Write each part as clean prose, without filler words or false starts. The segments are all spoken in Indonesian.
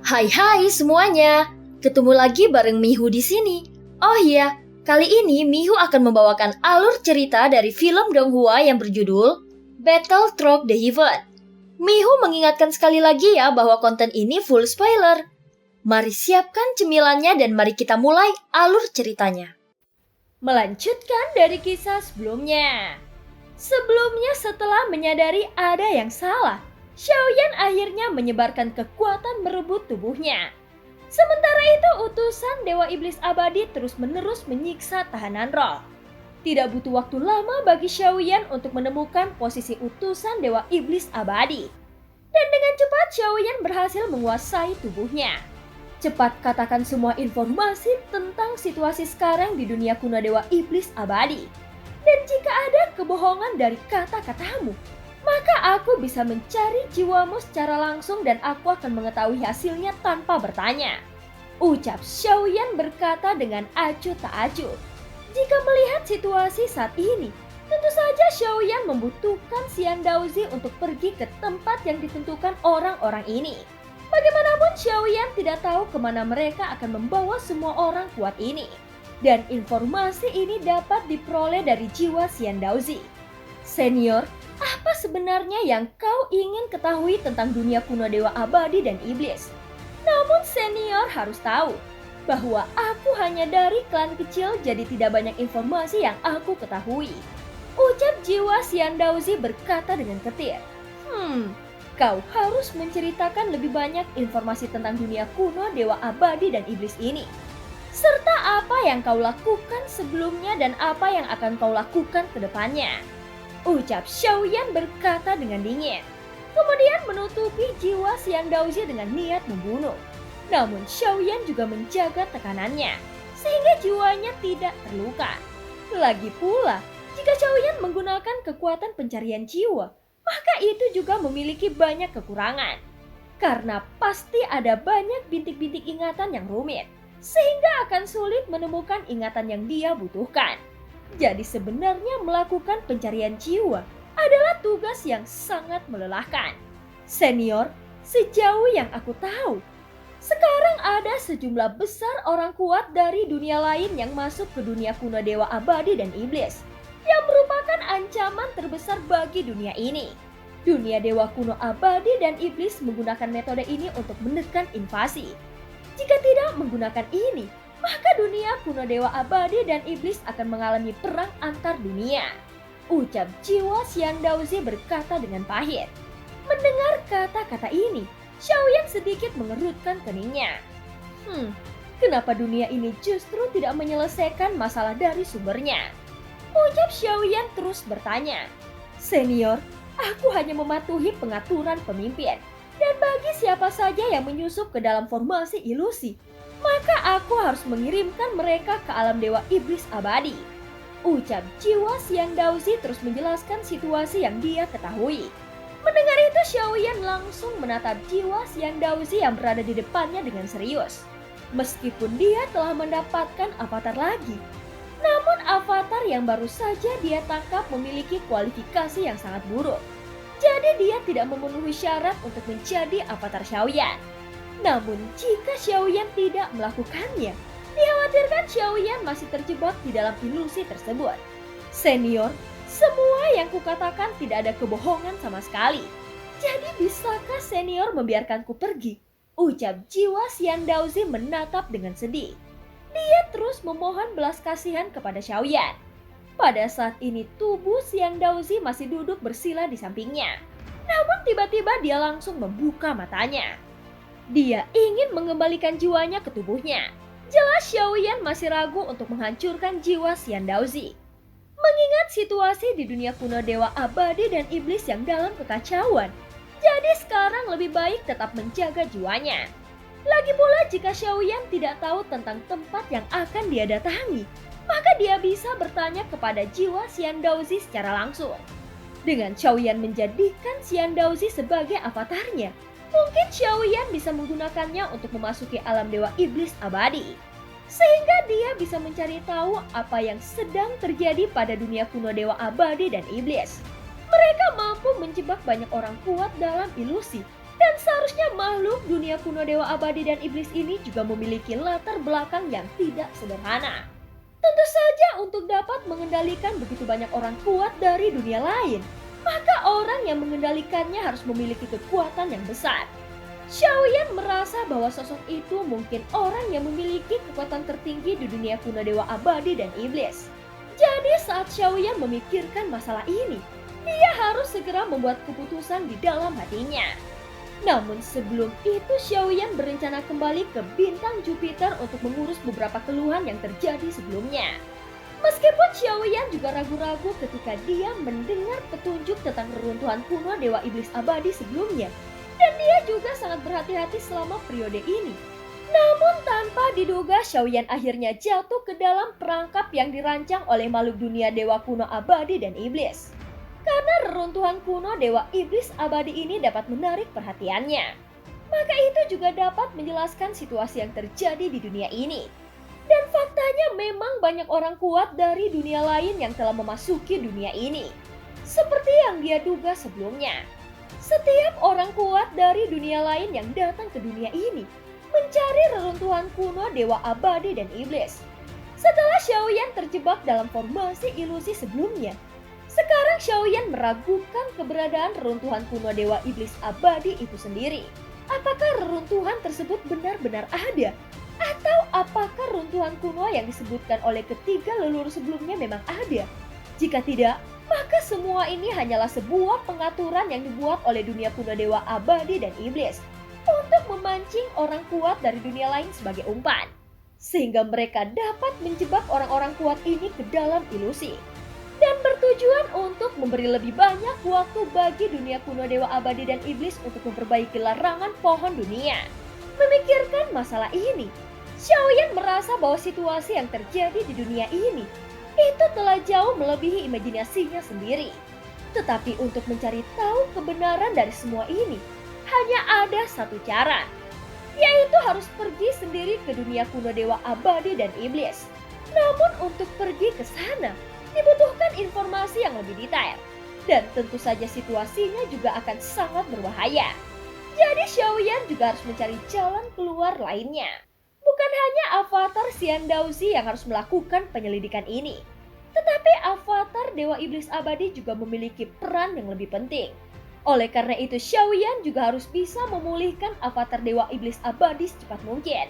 Hai semuanya, ketemu lagi bareng Mihu di sini. Oh iya, kali ini Mihu akan membawakan alur cerita dari film Donghua yang berjudul Battle Through the Heaven. Mihu mengingatkan sekali lagi ya bahwa konten ini full spoiler. Mari siapkan cemilannya dan mari kita mulai alur ceritanya. Melanjutkan dari kisah sebelumnya. Sebelumnya setelah menyadari ada yang salah, Xiaoyan akhirnya menyebarkan kekuatan merebut tubuhnya. Sementara itu utusan Dewa Iblis Abadi terus-menerus menyiksa tahanan roh. Tidak butuh waktu lama bagi Xiaoyan untuk menemukan posisi utusan Dewa Iblis Abadi. Dan dengan cepat Xiaoyan berhasil menguasai tubuhnya. Cepat katakan semua informasi tentang situasi sekarang di dunia kuno Dewa Iblis Abadi. Dan jika ada kebohongan dari kata-katamu, maka aku bisa mencari jiwamu secara langsung dan aku akan mengetahui hasilnya tanpa bertanya. Ucap Xiaoyan berkata dengan acuh tak acuh. Jika melihat situasi saat ini, tentu saja Xiaoyan membutuhkan Xian Daozi untuk pergi ke tempat yang ditentukan orang-orang ini. Bagaimanapun Xiaoyan tidak tahu kemana mereka akan membawa semua orang kuat ini. Dan informasi ini dapat diperoleh dari jiwa Xian Daozi. Senior, apa sebenarnya yang kau ingin ketahui tentang dunia kuno Dewa Abadi dan Iblis? Namun senior harus tahu bahwa aku hanya dari klan kecil jadi tidak banyak informasi yang aku ketahui. Ucap jiwa Xian Daozi berkata dengan ketir. Kau harus menceritakan lebih banyak informasi tentang dunia kuno Dewa Abadi dan Iblis ini. Serta apa yang kau lakukan sebelumnya dan apa yang akan kau lakukan ke depannya. Ucap Xiaoyan berkata dengan dingin. Kemudian menutupi jiwa Xian Daozi dengan niat membunuh. Namun Xiaoyan juga menjaga tekanannya, sehingga jiwanya tidak terluka. Lagi pula, jika Xiaoyan menggunakan kekuatan pencarian jiwa, maka itu juga memiliki banyak kekurangan. Karena pasti ada banyak bintik-bintik ingatan yang rumit, sehingga akan sulit menemukan ingatan yang dia butuhkan. Jadi sebenarnya melakukan pencarian jiwa adalah tugas yang sangat melelahkan. Senior, sejauh yang aku tahu, sekarang ada sejumlah besar orang kuat dari dunia lain yang masuk ke dunia kuno Dewa Abadi dan Iblis, yang merupakan ancaman terbesar bagi dunia ini. Dunia Dewa kuno Abadi dan Iblis menggunakan metode ini untuk menekan invasi. Jika tidak menggunakan ini, maka dunia kuno Dewa Abadi dan Iblis akan mengalami perang antar dunia. Ucap jiwa Xian Daozi berkata dengan pahit. Mendengar kata-kata ini, Xiaoyan sedikit mengerutkan keningnya. Kenapa dunia ini justru tidak menyelesaikan masalah dari sumbernya? Ucap Xiaoyan terus bertanya. Senior, aku hanya mematuhi pengaturan pemimpin. Dan bagi siapa saja yang menyusup ke dalam formasi ilusi, maka aku harus mengirimkan mereka ke alam Dewa Iblis Abadi. Ucap jiwa Xian Daozi terus menjelaskan situasi yang dia ketahui. Mendengar itu Xiaoyan langsung menatap jiwa Xian Daozi yang berada di depannya dengan serius. Meskipun dia telah mendapatkan avatar lagi, namun avatar yang baru saja dia tangkap memiliki kualifikasi yang sangat buruk. Jadi dia tidak memenuhi syarat untuk menjadi avatar Xiaoyan. Namun jika Xiaoyan tidak melakukannya, dikhawatirkan Xiaoyan masih terjebak di dalam ilusi tersebut. Senior, semua yang kukatakan tidak ada kebohongan sama sekali. Jadi bisakah senior membiarkanku pergi? Ucap jiwa Xian Daozi menatap dengan sedih. Dia terus memohon belas kasihan kepada Xiaoyan. Pada saat ini tubuh Xian Daozi masih duduk bersila di sampingnya. Namun tiba-tiba dia langsung membuka matanya. Dia ingin mengembalikan jiwanya ke tubuhnya. Jelas Xiaoyan masih ragu untuk menghancurkan jiwa Xian Daozi. Mengingat situasi di dunia kuno Dewa Abadi dan Iblis yang dalam kekacauan, jadi sekarang lebih baik tetap menjaga jiwanya. Lagi pula jika Xiaoyan tidak tahu tentang tempat yang akan dia datangi, maka dia bisa bertanya kepada jiwa Xian Daozi secara langsung. Dengan Xiaoyan menjadikan Xian Daozi sebagai avatarnya, mungkin Xiaoyan bisa menggunakannya untuk memasuki alam Dewa Iblis Abadi. Sehingga dia bisa mencari tahu apa yang sedang terjadi pada dunia kuno Dewa Abadi dan Iblis. Mereka mampu menjebak banyak orang kuat dalam ilusi Dan seharusnya makhluk dunia kuno dewa abadi dan iblis ini juga memiliki latar belakang yang tidak sederhana. Tentu saja untuk dapat mengendalikan begitu banyak orang kuat dari dunia lain, maka orang yang mengendalikannya harus memiliki kekuatan yang besar. Xiaoyan merasa bahwa sosok itu mungkin orang yang memiliki kekuatan tertinggi di dunia kuno dewa abadi dan iblis. Jadi saat Xiaoyan memikirkan masalah ini, dia harus segera membuat keputusan di dalam hatinya. Namun sebelum itu Xiaoyan berencana kembali ke bintang Jupiter untuk mengurus beberapa keluhan yang terjadi sebelumnya. Meskipun Xiaoyan juga ragu-ragu ketika dia mendengar petunjuk tentang reruntuhan kuno dewa iblis abadi sebelumnya, dan dia juga sangat berhati-hati selama periode ini. Namun tanpa diduga Xiaoyan akhirnya jatuh ke dalam perangkap yang dirancang oleh makhluk dunia dewa kuno abadi dan iblis. Karena reruntuhan kuno dewa iblis abadi ini dapat menarik perhatiannya, maka itu juga dapat menjelaskan situasi yang terjadi di dunia ini. Dan faktanya memang banyak orang kuat dari dunia lain yang telah memasuki dunia ini. Seperti yang dia duga sebelumnya. Setiap orang kuat dari dunia lain yang datang ke dunia ini mencari reruntuhan kuno dewa abadi dan iblis. Setelah Xiaoyan terjebak dalam formasi ilusi sebelumnya, sekarang Xiaoyan meragukan keberadaan reruntuhan kuno dewa iblis abadi itu sendiri. Apakah reruntuhan tersebut benar-benar ada? Atau apakah runtuhan kuno yang disebutkan oleh ketiga leluhur sebelumnya memang ada? Jika tidak, maka semua ini hanyalah sebuah pengaturan yang dibuat oleh dunia kuno dewa abadi dan iblis untuk memancing orang kuat dari dunia lain sebagai umpan, sehingga mereka dapat menjebak orang-orang kuat ini ke dalam ilusi, dan bertujuan untuk memberi lebih banyak waktu bagi dunia kuno dewa abadi dan iblis untuk memperbaiki larangan pohon dunia. Memikirkan masalah ini, Xiaoyan merasa bahwa situasi yang terjadi di dunia ini itu telah jauh melebihi imajinasinya sendiri. Tetapi untuk mencari tahu kebenaran dari semua ini, hanya ada satu cara, yaitu harus pergi sendiri ke dunia kuno dewa abadi dan iblis. Namun untuk pergi ke sana, dibutuhkan informasi yang lebih detail. Dan tentu saja situasinya juga akan sangat berbahaya. Jadi Xiaoyan juga harus mencari jalan keluar lainnya. Bukan hanya avatar Xian Daozi yang harus melakukan penyelidikan ini, tetapi avatar Dewa Iblis Abadi juga memiliki peran yang lebih penting. Oleh karena itu Xiaoyan juga harus bisa memulihkan avatar Dewa Iblis Abadi secepat mungkin.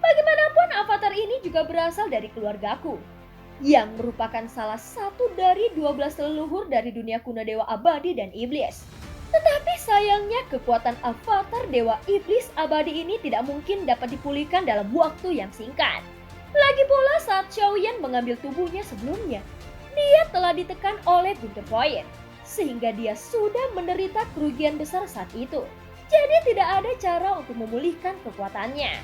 Bagaimanapun avatar ini juga berasal dari keluargaku, yang merupakan salah satu dari 12 leluhur dari dunia kuno Dewa Abadi dan Iblis. Tetapi sayangnya kekuatan avatar Dewa Iblis Abadi ini tidak mungkin dapat dipulihkan dalam waktu yang singkat. Lagi pula saat Xiaoyan mengambil tubuhnya sebelumnya, dia telah ditekan oleh Gunter Point, sehingga dia sudah menderita kerugian besar saat itu. Jadi tidak ada cara untuk memulihkan kekuatannya.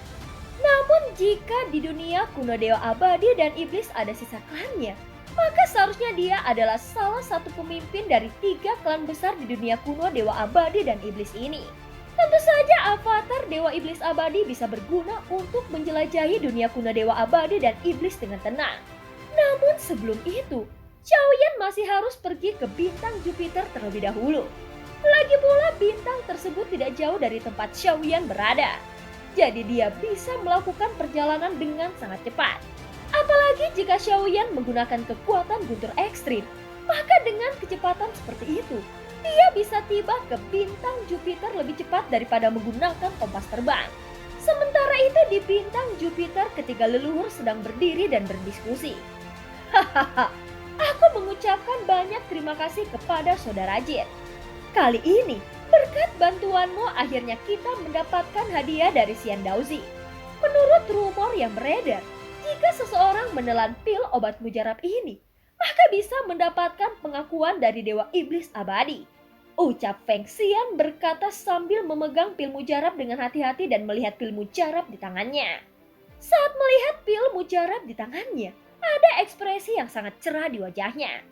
Namun jika di dunia kuno Dewa Abadi dan Iblis ada sisa klannya, maka seharusnya dia adalah salah satu pemimpin dari 3 klan besar di dunia kuno Dewa Abadi dan Iblis ini. Tentu saja avatar Dewa Iblis Abadi bisa berguna untuk menjelajahi dunia kuno Dewa Abadi dan Iblis dengan tenang. Namun sebelum itu, Xiaoyan masih harus pergi ke bintang Jupiter terlebih dahulu. Lagi pula bintang tersebut tidak jauh dari tempat Xiaoyan berada. Jadi dia bisa melakukan perjalanan dengan sangat cepat. Apalagi jika Xiaoyan menggunakan kekuatan guntur ekstrim, maka dengan kecepatan seperti itu, dia bisa tiba ke bintang Jupiter lebih cepat daripada menggunakan kompas terbang. Sementara itu di bintang Jupiter ketiga leluhur sedang berdiri dan berdiskusi. Hahaha, aku mengucapkan banyak terima kasih kepada Saudara Jin. Kali ini, berkat bantuanmu akhirnya kita mendapatkan hadiah dari Xian Daozi. Menurut rumor yang beredar, jika seseorang menelan pil obat mujarab ini, maka bisa mendapatkan pengakuan dari Dewa Iblis Abadi. Ucap Feng Xian berkata sambil memegang pil mujarab dengan hati-hati dan melihat pil mujarab di tangannya. Saat melihat pil mujarab di tangannya, ada ekspresi yang sangat cerah di wajahnya.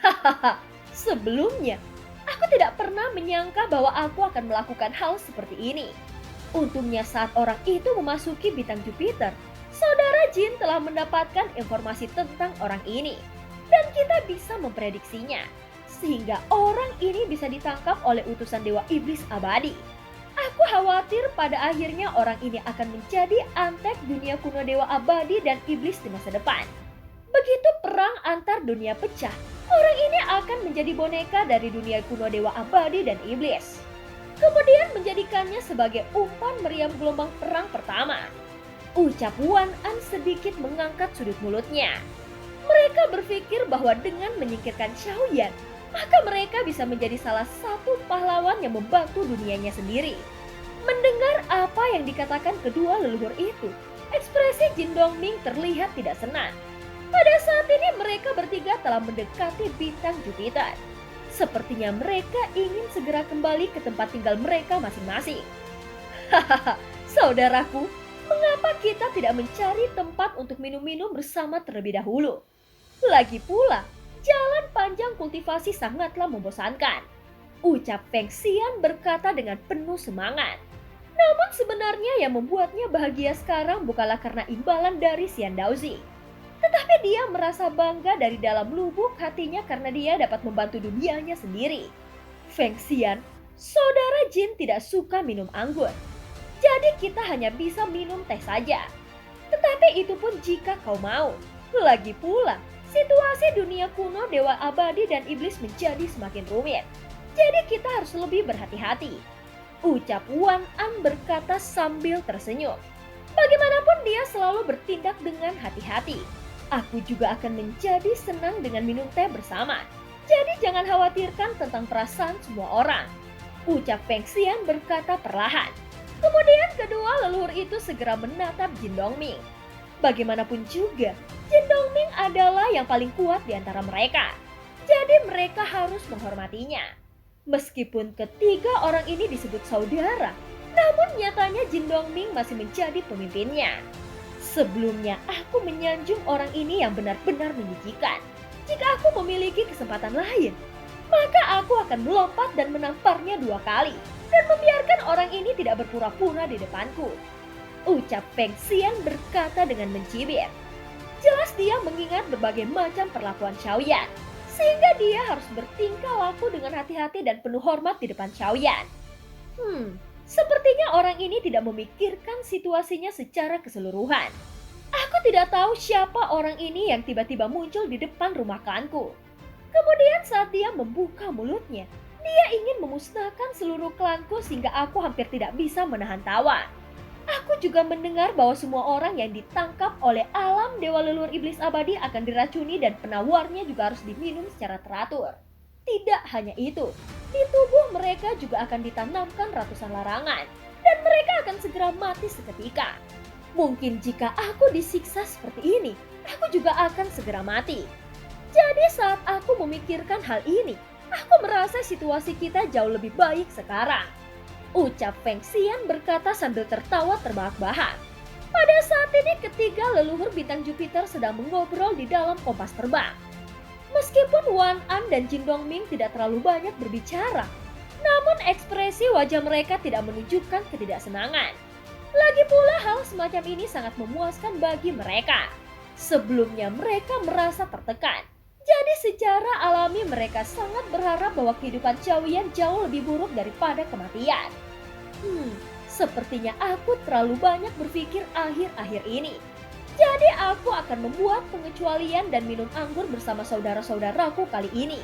Hahaha, sebelumnya, aku tidak pernah menyangka bahwa aku akan melakukan hal seperti ini. Untungnya saat orang itu memasuki bintang Jupiter, Saudara Jin telah mendapatkan informasi tentang orang ini. Dan kita bisa memprediksinya, sehingga orang ini bisa ditangkap oleh utusan Dewa Iblis Abadi. Aku khawatir pada akhirnya orang ini akan menjadi antek dunia kuno dewa abadi dan iblis di masa depan. Begitu perang antar dunia pecah, orang ini akan menjadi boneka dari dunia kuno dewa abadi dan iblis. Kemudian menjadikannya sebagai umpan meriam gelombang perang pertama. Ucap Wan An sedikit mengangkat sudut mulutnya. Mereka berpikir bahwa dengan menyingkirkan Xiaoyan, maka mereka bisa menjadi salah satu pahlawan yang membantu dunianya sendiri. Mendengar apa yang dikatakan kedua leluhur itu, ekspresi Jin Dongming terlihat tidak senang. Pada saat ini mereka bertiga telah mendekati bintang Jupiter. Sepertinya mereka ingin segera kembali ke tempat tinggal mereka masing-masing. Hahaha, saudaraku, mengapa kita tidak mencari tempat untuk minum-minum bersama terlebih dahulu? Lagi pula, jalan panjang kultivasi sangatlah membosankan. Ucap Feng Xian berkata dengan penuh semangat. Namun sebenarnya yang membuatnya bahagia sekarang bukanlah karena imbalan dari Xian Daozi. Tetapi dia merasa bangga dari dalam lubuk hatinya karena dia dapat membantu dunianya sendiri. Feng Xian, saudara Jin tidak suka minum anggur. Jadi kita hanya bisa minum teh saja. Tetapi itu pun jika kau mau. Lagi pula, situasi dunia kuno dewa abadi dan iblis menjadi semakin rumit. Jadi kita harus lebih berhati-hati. Ucap Wan An berkata sambil tersenyum. Bagaimanapun dia selalu bertindak dengan hati-hati. Aku juga akan menjadi senang dengan minum teh bersama. Jadi jangan khawatirkan tentang perasaan semua orang. Ucap Feng Xian berkata perlahan. Kemudian kedua leluhur itu segera menatap Jin Dongming. Bagaimanapun juga, Jin Dongming adalah yang paling kuat di antara mereka. Jadi mereka harus menghormatinya. Meskipun ketiga orang ini disebut saudara, namun nyatanya Jin Dongming masih menjadi pemimpinnya. Sebelumnya aku menyanjung orang ini yang benar-benar menjijikan. Jika aku memiliki kesempatan lain, maka aku akan melompat dan menamparnya 2 kali dan membiarkan orang ini tidak berpura-pura di depanku. Ucap Feng Xian berkata dengan mencibir. Jelas dia mengingat berbagai macam perlakuan Xiaoyan, sehingga dia harus bertingkah laku dengan hati-hati dan penuh hormat di depan Xiaoyan. Sepertinya orang ini tidak memikirkan situasinya secara keseluruhan. Aku tidak tahu siapa orang ini yang tiba-tiba muncul di depan rumah klanku. Kemudian saat dia membuka mulutnya, dia ingin memusnahkan seluruh klanku sehingga aku hampir tidak bisa menahan tawa. Aku juga mendengar bahwa semua orang yang ditangkap oleh alam dewa leluhur iblis abadi akan diracuni dan penawarnya juga harus diminum secara teratur. Tidak hanya itu, di tubuh mereka juga akan ditanamkan ratusan larangan dan mereka akan segera mati seketika. Mungkin jika aku disiksa seperti ini, aku juga akan segera mati. Jadi saat aku memikirkan hal ini, aku merasa situasi kita jauh lebih baik sekarang. Ucap Feng Xian berkata sambil tertawa terbahak-bahak. Pada saat ini ketiga leluhur bintang Jupiter sedang mengobrol di dalam kompas terbang. Meskipun Wan An dan Jin Dongming tidak terlalu banyak berbicara, namun ekspresi wajah mereka tidak menunjukkan ketidaksenangan. Lagi pula hal semacam ini sangat memuaskan bagi mereka. Sebelumnya mereka merasa tertekan. Jadi secara alami mereka sangat berharap bahwa kehidupan Xiaoyan jauh lebih buruk daripada kematian. Sepertinya aku terlalu banyak berpikir akhir-akhir ini. Jadi aku akan membuat pengecualian dan minum anggur bersama saudara-saudaraku kali ini.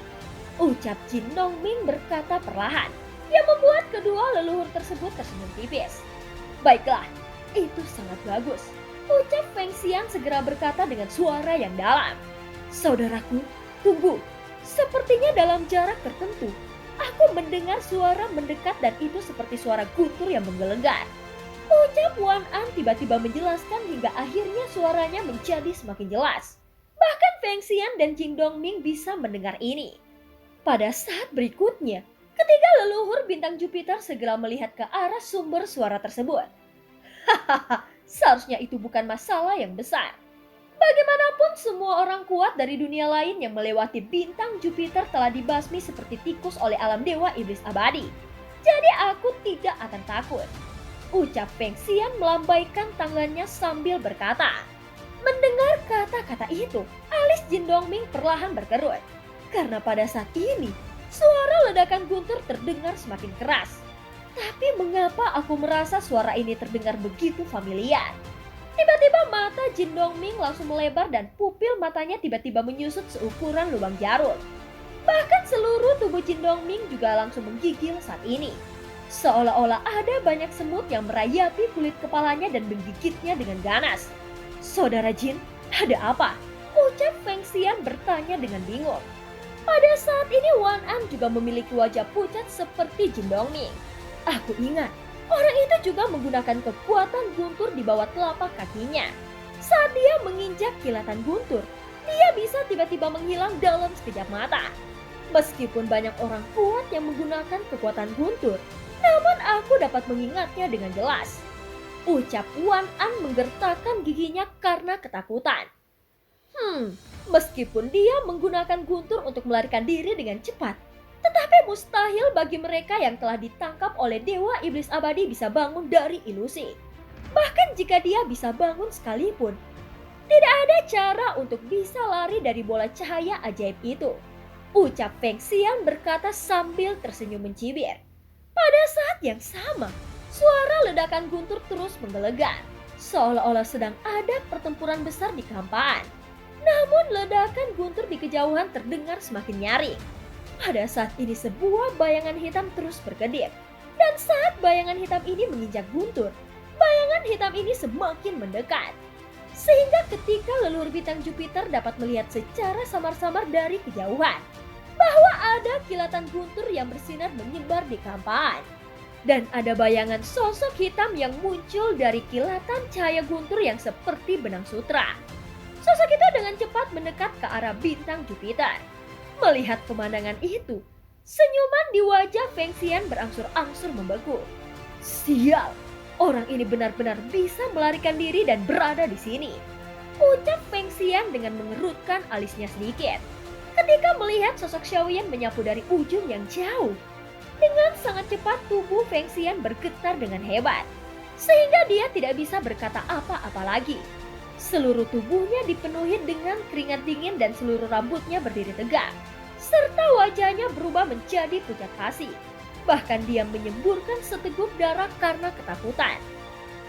Ucap Jin Dongming berkata perlahan, yang membuat kedua leluhur tersebut tersenyum tipis. Baiklah, itu sangat bagus. Ucap Feng Xian segera berkata dengan suara yang dalam. Saudaraku, tunggu. Sepertinya dalam jarak tertentu, aku mendengar suara mendekat dan itu seperti suara guntur yang menggelegar. Ucap Wan An tiba-tiba menjelaskan hingga akhirnya suaranya menjadi semakin jelas. Bahkan Feng Xian dan Jin Dongming bisa mendengar ini. Pada saat berikutnya, ketiga leluhur bintang Jupiter segera melihat ke arah sumber suara tersebut. Hahaha, seharusnya itu bukan masalah yang besar. Bagaimanapun semua orang kuat dari dunia lain yang melewati bintang Jupiter telah dibasmi seperti tikus oleh alam dewa iblis abadi. Jadi aku tidak akan takut. Ucap Feng Xian melambaikan tangannya sambil berkata. Mendengar kata-kata itu, alis Jin Dongming perlahan berkerut. Karena pada saat ini, suara ledakan guntur terdengar semakin keras. Tetapi mengapa aku merasa suara ini terdengar begitu familiar? Tiba-tiba mata Jin Dongming langsung melebar dan pupil matanya tiba-tiba menyusut seukuran lubang jarum. Bahkan seluruh tubuh Jin Dongming juga langsung menggigil saat ini. Seolah-olah ada banyak semut yang merayapi kulit kepalanya dan menggigitnya dengan ganas. "Saudara Jin, ada apa?" ucap Feng Xian bertanya dengan bingung. Pada saat ini Wan An juga memiliki wajah pucat seperti Jin Dongming. Aku ingat, orang itu juga menggunakan kekuatan guntur di bawah telapak kakinya. Saat dia menginjak kilatan guntur, dia bisa tiba-tiba menghilang dalam sekejap mata. Meskipun banyak orang kuat yang menggunakan kekuatan guntur, namun aku dapat mengingatnya dengan jelas. Ucap Wan An menggertakkan giginya karena ketakutan. Meskipun dia menggunakan guntur untuk melarikan diri dengan cepat, tetapi mustahil bagi mereka yang telah ditangkap oleh Dewa Iblis Abadi bisa bangun dari ilusi. Bahkan jika dia bisa bangun sekalipun, tidak ada cara untuk bisa lari dari bola cahaya ajaib itu. Ucap Feng Xian berkata sambil tersenyum mencibir. Pada saat yang sama, suara ledakan guntur terus menggelegar, seolah-olah sedang ada pertempuran besar di kehampaan. Namun ledakan guntur di kejauhan terdengar semakin nyaring. Pada saat ini sebuah bayangan hitam terus berkedip. Dan saat bayangan hitam ini menginjak guntur, bayangan hitam ini semakin mendekat. Sehingga ketika leluhur bintang Jupiter dapat melihat secara samar-samar dari kejauhan, bahwa ada kilatan guntur yang bersinar menyebar di kehampaan. Dan ada bayangan sosok hitam yang muncul dari kilatan cahaya guntur yang seperti benang sutra. Sosok itu dengan cepat mendekat ke arah bintang Jupiter. Melihat pemandangan itu, senyuman di wajah Feng Xian berangsur-angsur membeku. Sial, orang ini benar-benar bisa melarikan diri dan berada di sini. Ucap Feng Xian dengan mengerutkan alisnya sedikit. Ketika melihat sosok Xiaoyan menyapu dari ujung yang jauh. Dengan sangat cepat tubuh Feng Xian bergetar dengan hebat. Sehingga dia tidak bisa berkata apa-apa lagi. Seluruh tubuhnya dipenuhi dengan keringat dingin dan seluruh rambutnya berdiri tegak. Serta wajahnya berubah menjadi pucat pasi. Bahkan dia menyemburkan seteguk darah karena ketakutan.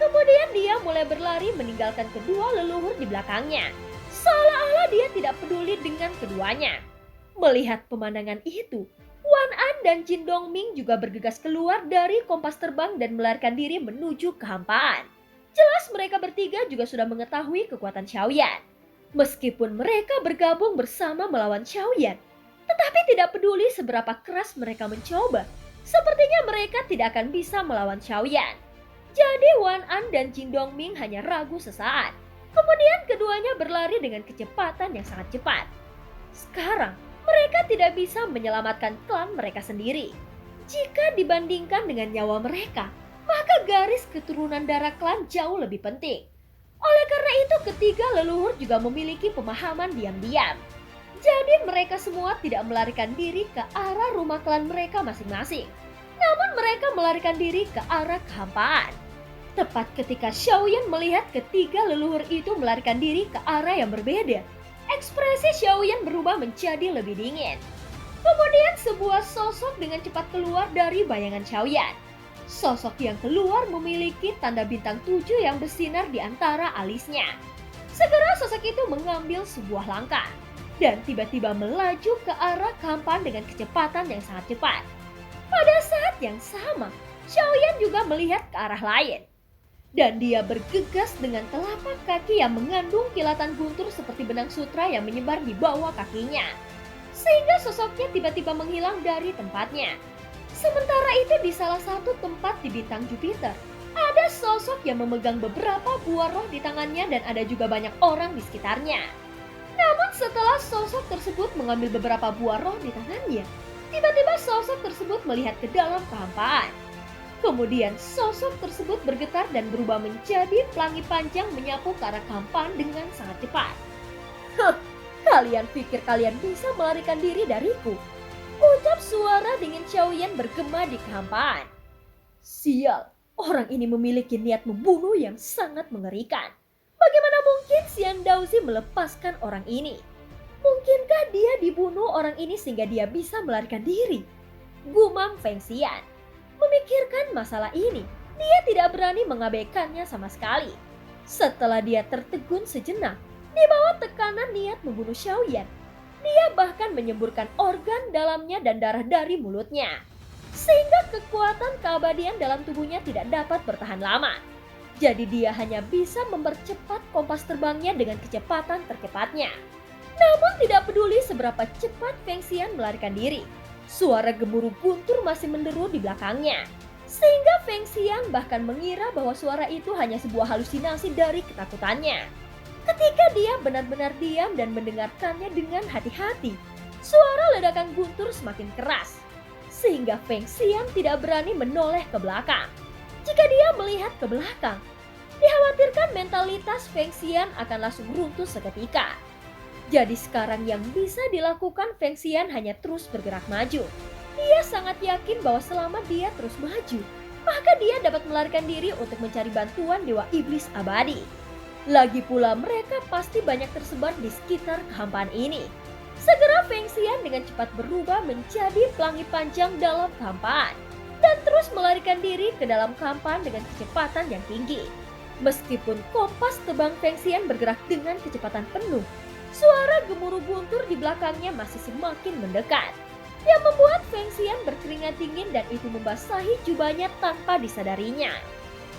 Kemudian dia mulai berlari meninggalkan kedua leluhur di belakangnya. Seolah-olah dia tidak peduli dengan keduanya. Melihat pemandangan itu, Wan An dan Jin Dongming juga bergegas keluar dari kompas terbang dan melarikan diri menuju kehampaan. Jelas mereka bertiga juga sudah mengetahui kekuatan Xiaoyan. Meskipun mereka bergabung bersama melawan Xiaoyan, tetapi tidak peduli seberapa keras mereka mencoba, sepertinya mereka tidak akan bisa melawan Xiaoyan. Jadi Wan An dan Jin Dongming hanya ragu sesaat. Kemudian keduanya berlari dengan kecepatan yang sangat cepat. Sekarang mereka tidak bisa menyelamatkan klan mereka sendiri. Jika dibandingkan dengan nyawa mereka, maka garis keturunan darah klan jauh lebih penting. Oleh karena itu ketiga leluhur juga memiliki pemahaman diam-diam. Jadi mereka semua tidak melarikan diri ke arah rumah klan mereka masing-masing. Namun mereka melarikan diri ke arah kehampaan. Tepat ketika Xiaoyan melihat ketiga leluhur itu melarikan diri ke arah yang berbeda, ekspresi Xiaoyan berubah menjadi lebih dingin. Kemudian sebuah sosok dengan cepat keluar dari bayangan Xiaoyan. Sosok yang keluar memiliki tanda bintang 7 yang bersinar di antara alisnya. Segera sosok itu mengambil sebuah langkah dan tiba-tiba melaju ke arah kehampaan dengan kecepatan yang sangat cepat. Pada saat yang sama, Xiaoyan juga melihat ke arah lain. Dan dia bergegas dengan telapak kaki yang mengandung kilatan guntur seperti benang sutra yang menyebar di bawah kakinya. Sehingga sosoknya tiba-tiba menghilang dari tempatnya. Sementara itu di salah satu tempat di bintang Jupiter, ada sosok yang memegang beberapa buah roh di tangannya dan ada juga banyak orang di sekitarnya. Namun setelah sosok tersebut mengambil beberapa buah roh di tangannya, tiba-tiba sosok tersebut melihat ke dalam kehampaan. Kemudian sosok tersebut bergetar dan berubah menjadi pelangi panjang menyapu ke arah kehampaan dengan sangat cepat. Kalian pikir kalian bisa melarikan diri dariku? Ucap suara dingin Xiaoyan bergema di kehampaan. Sial, orang ini memiliki niat membunuh yang sangat mengerikan. Bagaimana mungkin Xian Daozi melepaskan orang ini? Mungkinkah dia dibunuh orang ini sehingga dia bisa melarikan diri? Gumam Feng Xian. Memikirkan masalah ini, dia tidak berani mengabaikannya sama sekali. Setelah dia tertegun sejenak, di bawah tekanan niat membunuh Xiaoyan, dia bahkan menyemburkan organ dalamnya dan darah dari mulutnya. Sehingga kekuatan keabadian dalam tubuhnya tidak dapat bertahan lama. Jadi dia hanya bisa mempercepat kompas terbangnya dengan kecepatan tercepatnya. Namun tidak peduli seberapa cepat Feng Xian melarikan diri, suara gemuruh guntur masih menderu di belakangnya. Sehingga Feng Xian bahkan mengira bahwa suara itu hanya sebuah halusinasi dari ketakutannya. Ketika dia benar-benar diam dan mendengarkannya dengan hati-hati, suara ledakan guntur semakin keras. Sehingga Feng Xian tidak berani menoleh ke belakang. Jika dia melihat ke belakang, dikhawatirkan mentalitas Feng Xian akan langsung runtuh seketika. Jadi sekarang yang bisa dilakukan Feng Xian hanya terus bergerak maju. Dia sangat yakin bahwa selama dia terus maju, maka dia dapat melarikan diri untuk mencari bantuan Dewa Iblis Abadi. Lagi pula mereka pasti banyak tersebar di sekitar kehampaan ini. Segera Feng Xian dengan cepat berubah menjadi pelangi panjang dalam kehampaan dan terus melarikan diri ke dalam kehampaan dengan kecepatan yang tinggi. Meskipun kompas terbang Feng Xian bergerak dengan kecepatan penuh, suara gemuruh guntur di belakangnya masih semakin mendekat, yang membuat Feng Xian berkeringat dingin dan itu membasahi jubahnya tanpa disadarinya.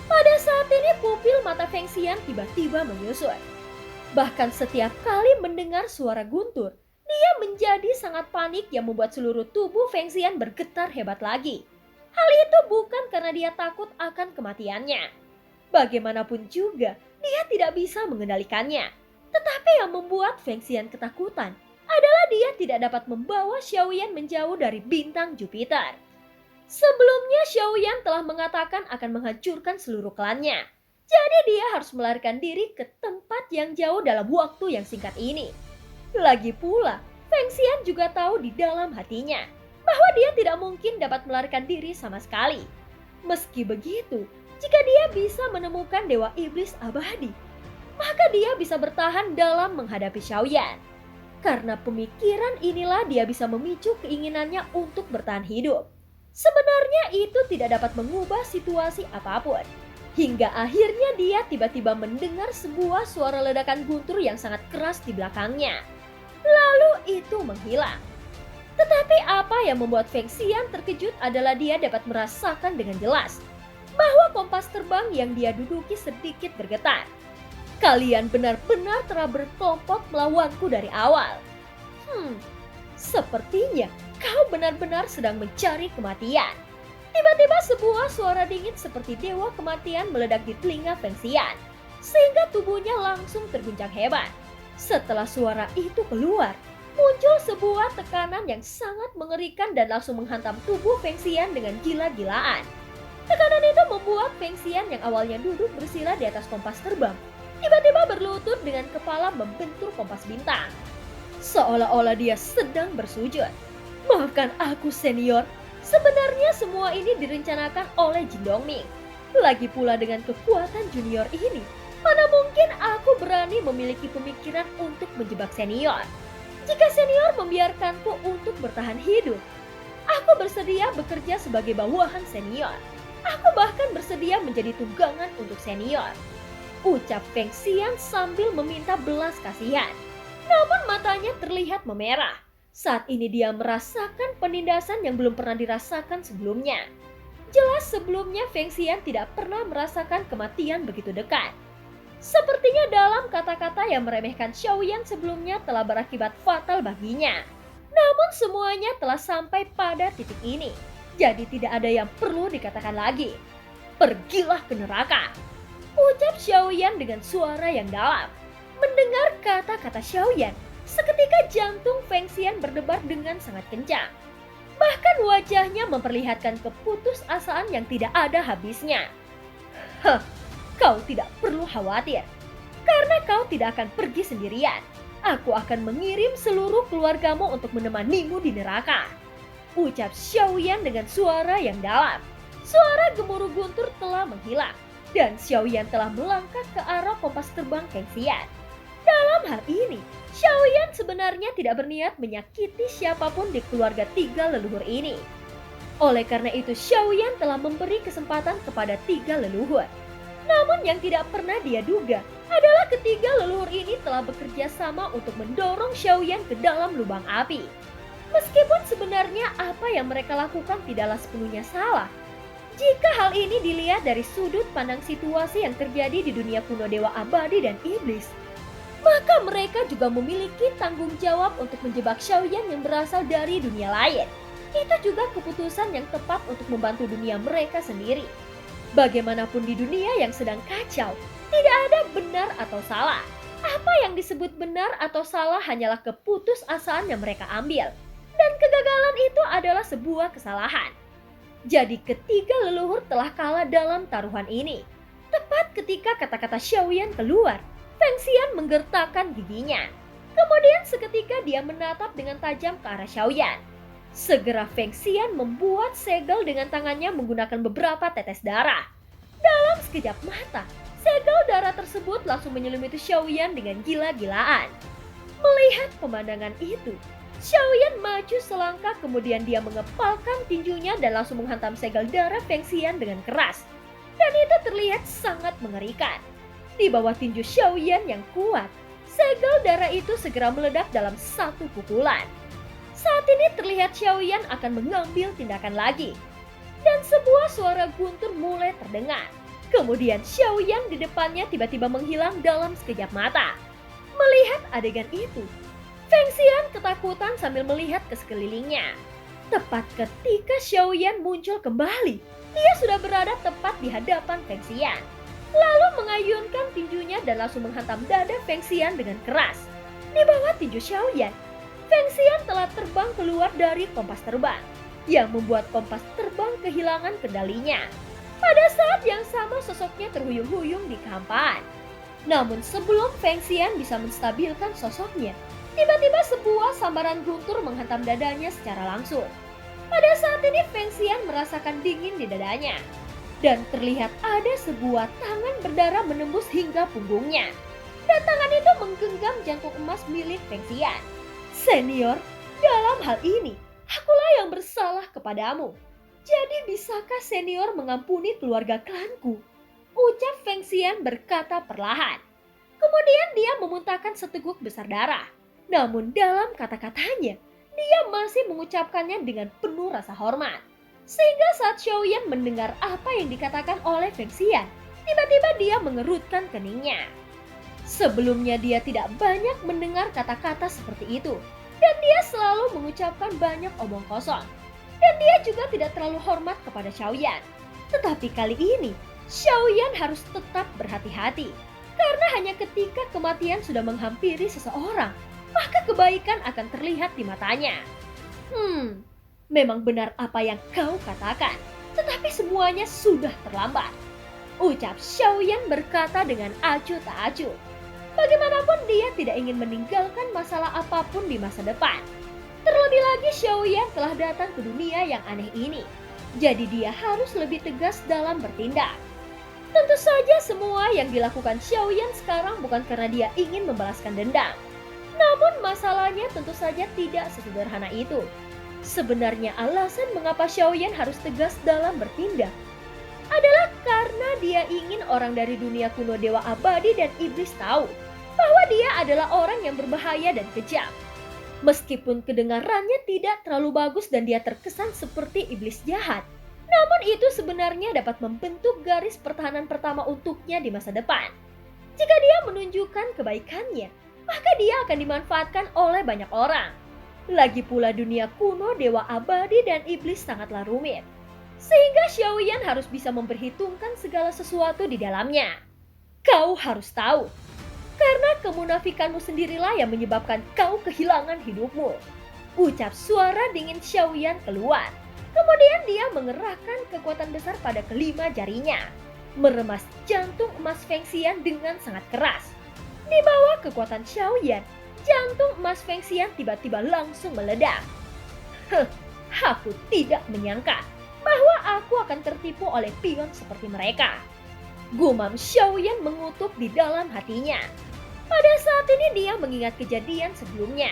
Pada saat ini pupil mata Feng Xian tiba-tiba menyusut. Bahkan setiap kali mendengar suara guntur, dia menjadi sangat panik yang membuat seluruh tubuh Feng Xian bergetar hebat lagi. Hal itu bukan karena dia takut akan kematiannya. Bagaimanapun juga, dia tidak bisa mengendalikannya. Tetapi yang membuat Feng Xian ketakutan adalah dia tidak dapat membawa Xiaoyan menjauh dari bintang Jupiter. Sebelumnya Xiaoyan telah mengatakan akan menghancurkan seluruh klannya. Jadi dia harus melarikan diri ke tempat yang jauh dalam waktu yang singkat ini. Lagi pula, Feng Xian juga tahu di dalam hatinya bahwa dia tidak mungkin dapat melarikan diri sama sekali. Meski begitu, jika dia bisa menemukan Dewa Iblis Abadi, maka dia bisa bertahan dalam menghadapi Xiaoyan. Karena pemikiran inilah dia bisa memicu keinginannya untuk bertahan hidup. Sebenarnya itu tidak dapat mengubah situasi apapun. Hingga akhirnya dia tiba-tiba mendengar sebuah suara ledakan guntur yang sangat keras di belakangnya. Lalu itu menghilang. Tetapi apa yang membuat Feng Xian terkejut adalah dia dapat merasakan dengan jelas bahwa kompas terbang yang dia duduki sedikit bergetar. Kalian benar-benar telah berkelompok melawanku dari awal. Sepertinya kau benar-benar sedang mencari kematian. Tiba-tiba sebuah suara dingin seperti dewa kematian meledak di telinga Feng Xian, sehingga tubuhnya langsung terguncang hebat. Setelah suara itu keluar, muncul sebuah tekanan yang sangat mengerikan dan langsung menghantam tubuh Feng Xian dengan gila-gilaan. Tekanan itu membuat Feng Xian yang awalnya duduk bersila di atas kompas terbang, tiba-tiba berlutut dengan kepala membentur kompas bintang. Seolah-olah dia sedang bersujud. Maafkan aku senior, sebenarnya semua ini direncanakan oleh Jin Dongming. Lagi pula dengan kekuatan junior ini, mana mungkin aku berani memiliki pemikiran untuk menjebak senior. Jika senior membiarkanku untuk bertahan hidup, aku bersedia bekerja sebagai bawahan senior. Aku bahkan bersedia menjadi tunggangan untuk senior. Ucap Feng Xian sambil meminta belas kasihan. Namun matanya terlihat memerah. Saat ini dia merasakan penindasan yang belum pernah dirasakan sebelumnya. Jelas sebelumnya Feng Xian tidak pernah merasakan kematian begitu dekat. Sepertinya dalam kata-kata yang meremehkan Xiaoyan sebelumnya telah berakibat fatal baginya. Namun semuanya telah sampai pada titik ini. Jadi tidak ada yang perlu dikatakan lagi. Pergilah ke neraka, ucap Xiaoyan dengan suara yang dalam. Mendengar kata-kata Xiaoyan, seketika jantung Feng Xian berdebar dengan sangat kencang. Bahkan wajahnya memperlihatkan keputusasaan yang tidak ada habisnya. Kau tidak perlu khawatir, karena kau tidak akan pergi sendirian. Aku akan mengirim seluruh keluargamu untuk menemanimu di neraka, ucap Xiaoyan dengan suara yang dalam. Suara gemuruh guntur telah menghilang, dan Xiaoyan telah melangkah ke arah kompas terbang Feng Xian. Dalam hal ini, Xiaoyan sebenarnya tidak berniat menyakiti siapapun di keluarga tiga leluhur ini. Oleh karena itu, Xiaoyan telah memberi kesempatan kepada 3 leluhur. Namun yang tidak pernah dia duga adalah ketiga leluhur ini telah bekerja sama untuk mendorong Xiaoyan ke dalam lubang api. Meskipun sebenarnya apa yang mereka lakukan tidaklah sepenuhnya salah. Jika hal ini dilihat dari sudut pandang situasi yang terjadi di dunia kuno Dewa Abadi dan Iblis, maka mereka juga memiliki tanggung jawab untuk menjebak Xiaoyan yang berasal dari dunia lain. Itu juga keputusan yang tepat untuk membantu dunia mereka sendiri. Bagaimanapun di dunia yang sedang kacau, tidak ada benar atau salah. Apa yang disebut benar atau salah hanyalah keputusasaan yang mereka ambil. Dan kegagalan itu adalah sebuah kesalahan. Jadi ketiga leluhur telah kalah dalam taruhan ini. Tepat ketika kata-kata Xiaoyan keluar, Feng Xian menggertakkan giginya. Kemudian seketika dia menatap dengan tajam ke arah Xiaoyan. Segera Feng Xian membuat segel dengan tangannya menggunakan beberapa tetes darah. Dalam sekejap mata, segel darah tersebut langsung menyelimuti Xiaoyan dengan gila-gilaan. Melihat pemandangan itu, Xiaoyan maju selangkah, kemudian dia mengepalkan tinjunya dan langsung menghantam segel darah Feng Xian dengan keras. Dan itu terlihat sangat mengerikan. Di bawah tinju Xiaoyan yang kuat, segel darah itu segera meledak dalam satu pukulan. Saat ini terlihat Xiaoyan akan mengambil tindakan lagi. Dan sebuah suara guntur mulai terdengar. Kemudian Xiaoyan di depannya tiba-tiba menghilang dalam sekejap mata. Melihat adegan itu, Feng Xian ketakutan sambil melihat ke sekelilingnya. Tepat ketika Xiaoyan muncul kembali, dia sudah berada tepat di hadapan Feng Xian. Lalu mengayunkan tinjunya dan langsung menghantam dada Feng Xian dengan keras. Di bawah tinju Xiaoyan, Feng Xian telah terbang keluar dari kompas terbang, yang membuat kompas terbang kehilangan kendalinya. Pada saat yang sama sosoknya terhuyung-huyung di kehampaan. Namun sebelum Feng Xian bisa menstabilkan sosoknya, tiba-tiba sebuah sambaran guntur menghantam dadanya secara langsung. Pada saat ini Feng Xian merasakan dingin di dadanya. Dan terlihat ada sebuah tangan berdarah menembus hingga punggungnya. Dan tangan itu menggenggam jantung emas milik Feng Xian. Senior, dalam hal ini, akulah yang bersalah kepadamu. Jadi bisakah senior mengampuni keluarga klanku? Ucap Feng Xian berkata perlahan. Kemudian dia memuntahkan seteguk besar darah. Namun dalam kata-katanya, dia masih mengucapkannya dengan penuh rasa hormat. Sehingga saat Xiaoyan mendengar apa yang dikatakan oleh Feng Xian, tiba-tiba dia mengerutkan keningnya. Sebelumnya dia tidak banyak mendengar kata-kata seperti itu. Dan dia selalu mengucapkan banyak omong kosong. Dan dia juga tidak terlalu hormat kepada Xiaoyan. Tetapi kali ini, Xiaoyan harus tetap berhati-hati. Karena hanya ketika kematian sudah menghampiri seseorang, maka kebaikan akan terlihat di matanya. Memang benar apa yang kau katakan, tetapi semuanya sudah terlambat. Ucap Xiaoyan berkata dengan acuh tak acuh. Bagaimanapun dia tidak ingin meninggalkan masalah apapun di masa depan. Terlebih lagi Xiaoyan telah datang ke dunia yang aneh ini. Jadi dia harus lebih tegas dalam bertindak. Tentu saja semua yang dilakukan Xiaoyan sekarang bukan karena dia ingin membalaskan dendam. Namun masalahnya tentu saja tidak sesederhana itu. Sebenarnya alasan mengapa Xiaoyan harus tegas dalam bertindak adalah karena dia ingin orang dari dunia kuno Dewa Abadi dan Iblis tahu bahwa dia adalah orang yang berbahaya dan kejam. Meskipun kedengarannya tidak terlalu bagus dan dia terkesan seperti iblis jahat, namun itu sebenarnya dapat membentuk garis pertahanan pertama untuknya di masa depan. Jika dia menunjukkan kebaikannya, maka dia akan dimanfaatkan oleh banyak orang. Lagi pula dunia kuno Dewa Abadi dan Iblis sangatlah rumit. Sehingga Xiaoyan harus bisa memperhitungkan segala sesuatu di dalamnya. Kau harus tahu, karena kemunafikanmu sendirilah yang menyebabkan kau kehilangan hidupmu. Ucap suara dingin Xiaoyan keluar. Kemudian dia mengerahkan kekuatan besar pada kelima jarinya, meremas jantung emas Feng Xian dengan sangat keras. Di bawah kekuatan Xiaoyan, jantung emas Feng Xian tiba-tiba langsung meledak. Aku tidak menyangka bahwa aku akan tertipu oleh pion seperti mereka. Gumam Xiaoyan mengutuk di dalam hatinya. Pada saat ini dia mengingat kejadian sebelumnya,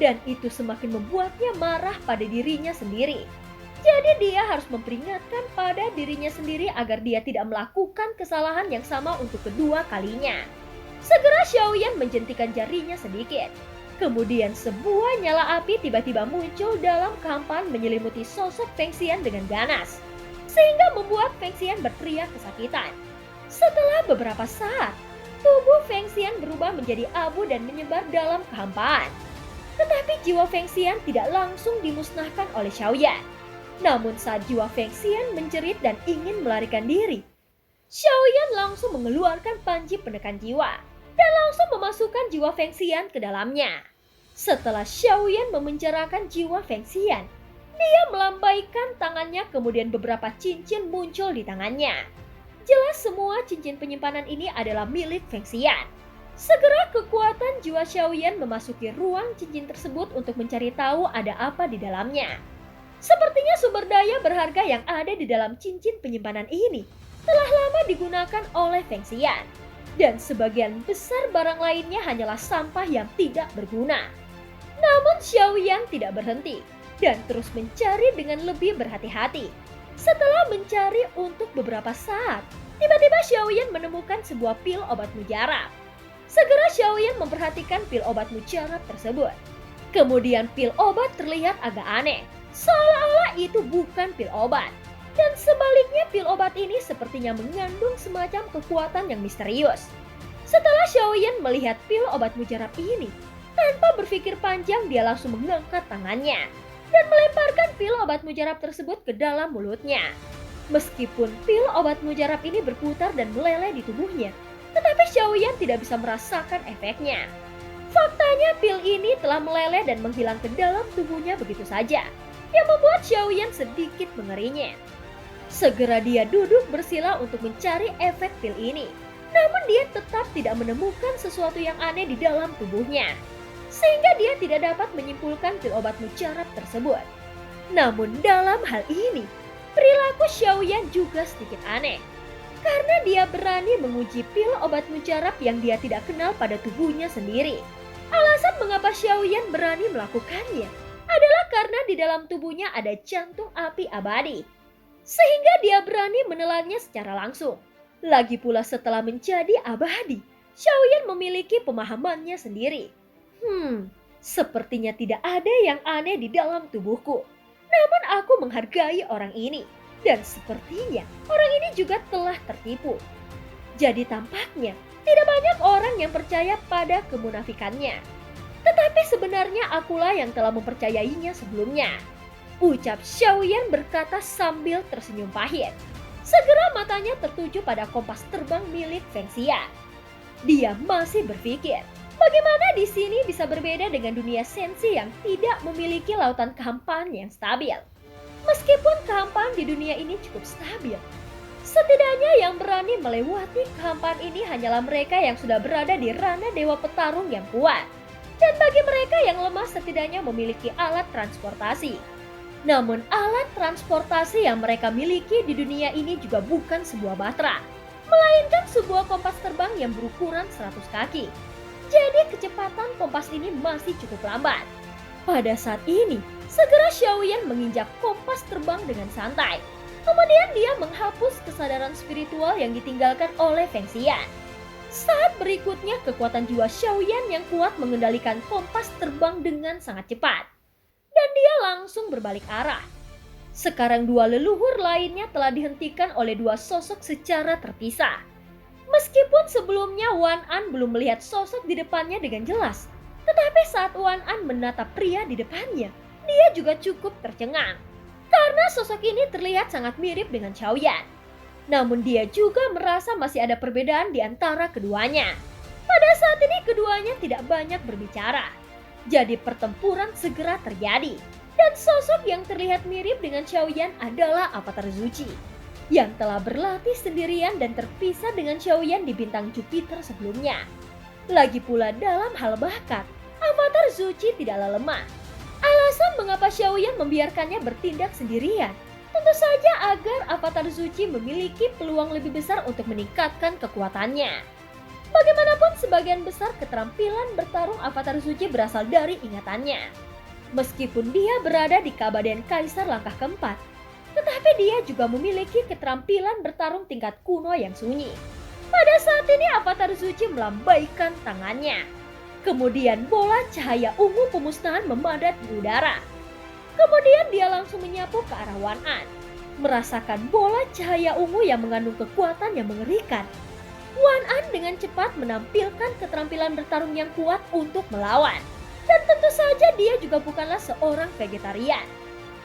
dan itu semakin membuatnya marah pada dirinya sendiri. Jadi dia harus memperingatkan pada dirinya sendiri agar dia tidak melakukan kesalahan yang sama untuk kedua kalinya. Segera Xiaoyan menjentikan jarinya sedikit. Kemudian sebuah nyala api tiba-tiba muncul dalam kehampaan menyelimuti sosok Feng Xian dengan ganas, sehingga membuat Feng Xian berteriak kesakitan. Setelah beberapa saat, tubuh Feng Xian berubah menjadi abu dan menyebar dalam kehampaan. Tetapi jiwa Feng Xian tidak langsung dimusnahkan oleh Xiaoyan. Namun saat jiwa Feng Xian menjerit dan ingin melarikan diri, Xiaoyan langsung mengeluarkan panji penekan jiwa dan langsung memasukkan jiwa Feng Xian ke dalamnya. Setelah Xiaoyan memenjarakan jiwa Feng Xian, dia melambaikan tangannya, kemudian beberapa cincin muncul di tangannya. Jelas semua cincin penyimpanan ini adalah milik Feng Xian. Segera kekuatan jiwa Xiaoyan memasuki ruang cincin tersebut untuk mencari tahu ada apa di dalamnya. Sepertinya sumber daya berharga yang ada di dalam cincin penyimpanan ini telah lama digunakan oleh Feng Xian. Dan sebagian besar barang lainnya hanyalah sampah yang tidak berguna. Namun Xiaoyan tidak berhenti dan terus mencari dengan lebih berhati-hati. Setelah mencari untuk beberapa saat, tiba-tiba Xiaoyan menemukan sebuah pil obat mujarab. Segera Xiaoyan memperhatikan pil obat mujarab tersebut. Kemudian pil obat terlihat agak aneh, seolah-olah itu bukan pil obat. Dan sebaliknya pil obat ini sepertinya mengandung semacam kekuatan yang misterius. Setelah Xiaoyan melihat pil obat mujarab ini, tanpa berpikir panjang dia langsung mengangkat tangannya dan melemparkan pil obat mujarab tersebut ke dalam mulutnya. Meskipun pil obat mujarab ini berputar dan meleleh di tubuhnya, tetapi Xiaoyan tidak bisa merasakan efeknya. Faktanya pil ini telah meleleh dan menghilang ke dalam tubuhnya begitu saja, yang membuat Xiaoyan sedikit mengerinya. Segera dia duduk bersila untuk mencari efek pil ini, namun dia tetap tidak menemukan sesuatu yang aneh di dalam tubuhnya, sehingga dia tidak dapat menyimpulkan pil obat mujarab tersebut. Namun dalam hal ini, perilaku Xiaoyan juga sedikit aneh, karena dia berani menguji pil obat mujarab yang dia tidak kenal pada tubuhnya sendiri. Alasan mengapa Xiaoyan berani melakukannya adalah karena di dalam tubuhnya ada jantung api abadi, sehingga dia berani menelannya secara langsung. Lagi pula setelah menjadi abadi, Xiaoyan memiliki pemahamannya sendiri. Sepertinya tidak ada yang aneh di dalam tubuhku. Namun aku menghargai orang ini, dan sepertinya orang ini juga telah tertipu. Jadi tampaknya tidak banyak orang yang percaya pada kemunafikannya. Tetapi sebenarnya akulah yang telah mempercayainya sebelumnya, ucap Xiaoyan berkata sambil tersenyum pahit. Segera matanya tertuju pada kompas terbang milik Feng Xian. Dia masih berpikir, bagaimana di sini bisa berbeda dengan dunia sensi yang tidak memiliki lautan kehampaan yang stabil. Meskipun kehampaan di dunia ini cukup stabil, setidaknya yang berani melewati kehampaan ini hanyalah mereka yang sudah berada di ranah dewa petarung yang kuat. Dan bagi mereka yang lemah setidaknya memiliki alat transportasi. Namun alat transportasi yang mereka miliki di dunia ini juga bukan sebuah bahtera, melainkan sebuah kompas terbang yang berukuran 100 kaki. Jadi kecepatan kompas ini masih cukup lambat. Pada saat ini, segera Xiaoyan menginjak kompas terbang dengan santai. Kemudian dia menghapus kesadaran spiritual yang ditinggalkan oleh Feng Xian. Saat berikutnya kekuatan jiwa Xiaoyan yang kuat mengendalikan kompas terbang dengan sangat cepat. Dan dia langsung berbalik arah. Sekarang dua leluhur lainnya telah dihentikan oleh dua sosok secara terpisah. Meskipun sebelumnya Wan An belum melihat sosok di depannya dengan jelas, tetapi saat Wan An menatap pria di depannya, dia juga cukup tercengang. Karena sosok ini terlihat sangat mirip dengan Xiaoyan. Namun dia juga merasa masih ada perbedaan di antara keduanya. Pada saat ini keduanya tidak banyak berbicara. Jadi pertempuran segera terjadi. Dan sosok yang terlihat mirip dengan Xiaoyan adalah Avatar Zuchi, yang telah berlatih sendirian dan terpisah dengan Xiaoyan di bintang Jupiter sebelumnya. Lagi pula dalam hal bakat, Avatar Zuchi tidaklah lemah. Alasan mengapa Xiaoyan membiarkannya bertindak sendirian tentu saja agar Avatar Zuchi memiliki peluang lebih besar untuk meningkatkan kekuatannya. Bagaimanapun sebagian besar keterampilan bertarung Avatar Zuchi berasal dari ingatannya. Meskipun dia berada di Kabaden Kaisar langkah keempat, tetapi dia juga memiliki keterampilan bertarung tingkat kuno yang sunyi. Pada saat ini Avatar Zuchi melambaikan tangannya. Kemudian bola cahaya ungu pemusnahan memadat di udara. Kemudian dia langsung menyapu ke arah Wan An. Merasakan bola cahaya ungu yang mengandung kekuatan yang mengerikan. Wan An dengan cepat menampilkan keterampilan bertarung yang kuat untuk melawan. Dan tentu saja dia juga bukanlah seorang vegetarian.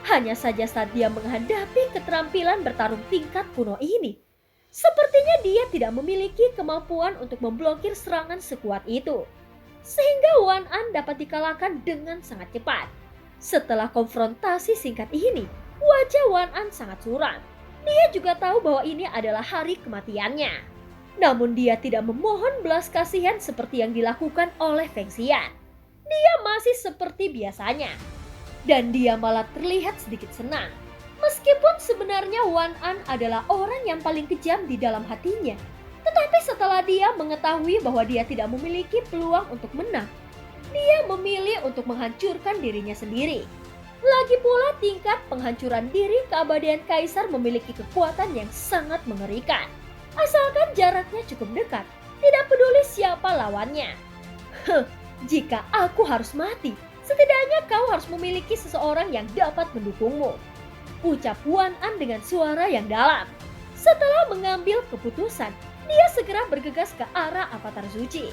Hanya saja saat dia menghadapi keterampilan bertarung tingkat kuno ini, sepertinya dia tidak memiliki kemampuan untuk memblokir serangan sekuat itu. Sehingga Wan An dapat dikalahkan dengan sangat cepat. Setelah konfrontasi singkat ini, wajah Wan An sangat suram. Dia juga tahu bahwa ini adalah hari kematiannya. Namun dia tidak memohon belas kasihan seperti yang dilakukan oleh Feng Xian. Dia masih seperti biasanya. Dan dia malah terlihat sedikit senang. Meskipun sebenarnya Wan An adalah orang yang paling kejam di dalam hatinya. Tetapi setelah dia mengetahui bahwa dia tidak memiliki peluang untuk menang, dia memilih untuk menghancurkan dirinya sendiri. Lagi pula tingkat penghancuran diri keabadian Kaisar memiliki kekuatan yang sangat mengerikan. Asalkan jaraknya cukup dekat, tidak peduli siapa lawannya. Jika aku harus mati, setidaknya kau harus memiliki seseorang yang dapat mendukungmu, ucap Wan An dengan suara yang dalam. Setelah mengambil keputusan, dia segera bergegas ke arah Avatar Zuchi.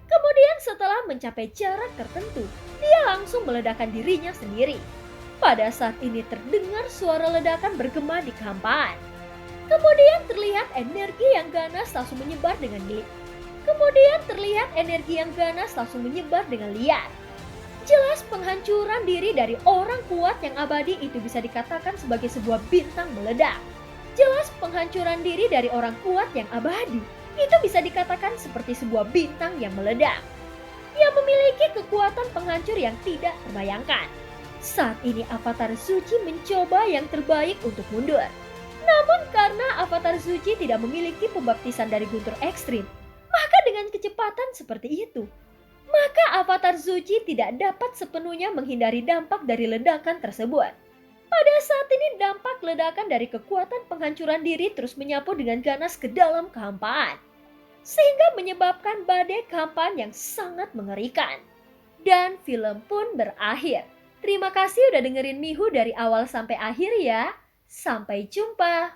Kemudian setelah mencapai jarak tertentu, dia langsung meledakkan dirinya sendiri. Pada saat ini terdengar suara ledakan bergema di kehampaan. Kemudian terlihat energi yang ganas langsung menyebar dengan liar. Jelas penghancuran diri dari orang kuat yang abadi itu bisa dikatakan sebagai sebuah bintang meledak. Jelas penghancuran diri dari orang kuat yang abadi itu bisa dikatakan seperti sebuah bintang yang meledak, yang memiliki kekuatan penghancur yang tidak terbayangkan. Saat ini Avatar Zuchi mencoba yang terbaik untuk mundur. Namun karena Avatar Zuchi tidak memiliki pembaptisan dari guntur ekstrim, maka dengan kecepatan seperti itu, maka Avatar Zuchi tidak dapat sepenuhnya menghindari dampak dari ledakan tersebut. Pada saat ini dampak ledakan dari kekuatan penghancuran diri terus menyapu dengan ganas ke dalam kehampaan, sehingga menyebabkan badai kehampaan yang sangat mengerikan. Dan film pun berakhir. Terima kasih udah dengerin Mihu dari awal sampai akhir ya. Sampai jumpa.